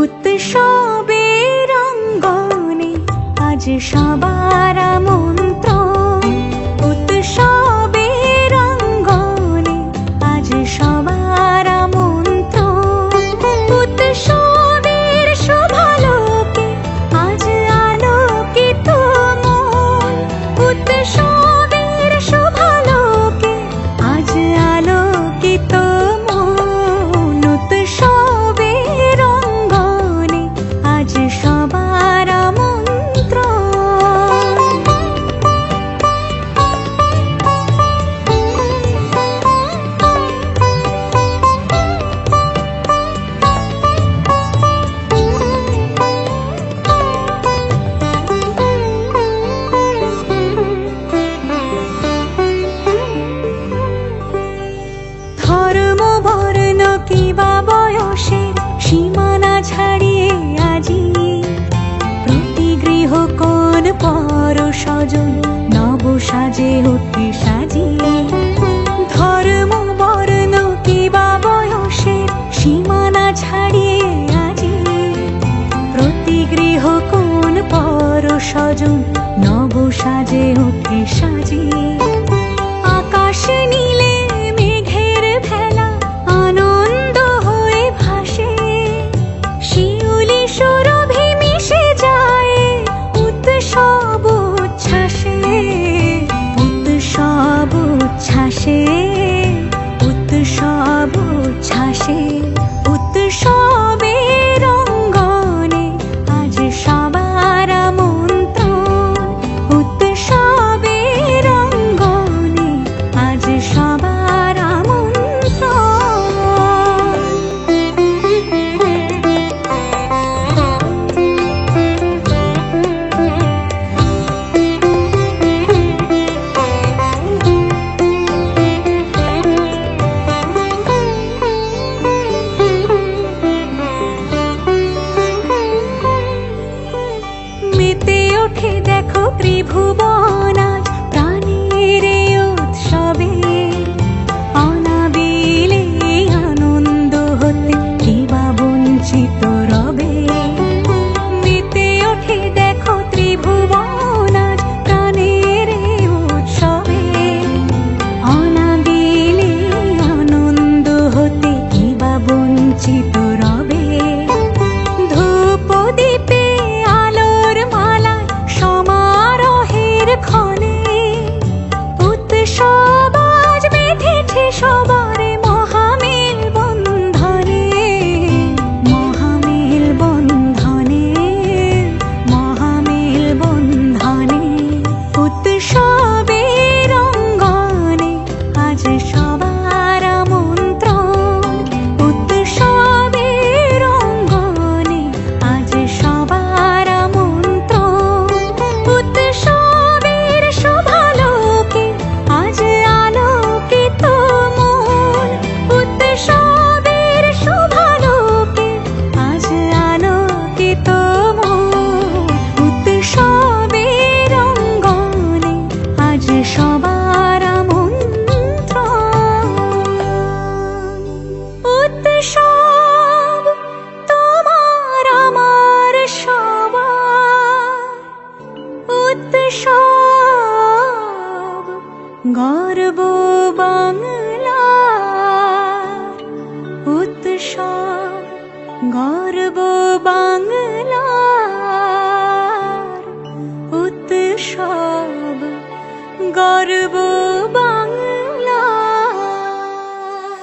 উৎসবের অঙ্গনে আজ সবার আমন্ত্রণ। উৎসবের অঙ্গনে আজ সবার আমন্ত্রণ। উৎসবের শোভালোকে আজ আলোকিত মন। উৎসবের শোভালোকে আজ আলোকিত মন। উৎসবের অঙ্গনে আজ সবার আমন্ত্রণ। ধর্ম বর্ণ কিবা বয়সের সীমানা ছাড়িয়ে আজি প্রতি গৃহ কোণ পর স্বজন নব সাজে ওঠে সাজিয়ে। ধর্ম বর্ণ কিবা বয়সের সীমানা ছাড়িয়ে আজি প্রতি গৃহ কোণ পর স্বজন নব সাজে ওঠে সাজিয়ে। আকাশ নীলে মেঘের ভেলা আনন্দ হয়ে ভাসে। শিউলি সুরভি মিশে যায় উৎসব উচ্ছ্বাসে। উৎসব উচ্ছ্বাসে। উৎসব উচ্ছ্বাসে। উৎসবের অঙ্গনে আজ সবার আমন্ত্রণ। উৎসবের অঙ্গনে আজ সবার মেতে ওঠে দেখো ত্রিভুবন আজ প্রাণের উৎসবে। অনাবিলে আনন্দ হতে কিবা বঞ্চিত রবে। মেতে ওঠে দেখো ত্রিভুবন আজ প্রাণের উৎসবে। অনাবিলে আনন্দ হতে কিবা বঞ্চিত রবে। ধূপ দীপে আলোর মালায় সমারোহের ক্ষণে উৎসব আজ বেঁধেছে সবার মহামেল বন্ধনে। মহামেল বন্ধনে। মহামেল বন্ধনে। উৎসবের অঙ্গনে আজ সবার আমন্ত্রণ। উৎসবের অঙ্গনে আজ সবার আমন্ত্রণ। উৎসবের শোভালোকে আজ আলোকিত মন। উৎসবের শোভালোকে আজ আলোকিত মন। উৎসবের অঙ্গনে আজ সবার আমন্ত্রণ। উৎসব তোমার আমার সবার। উৎসব গর্ব বাংলার। উৎসব গর্ব বাংলার। উৎসব গর্ব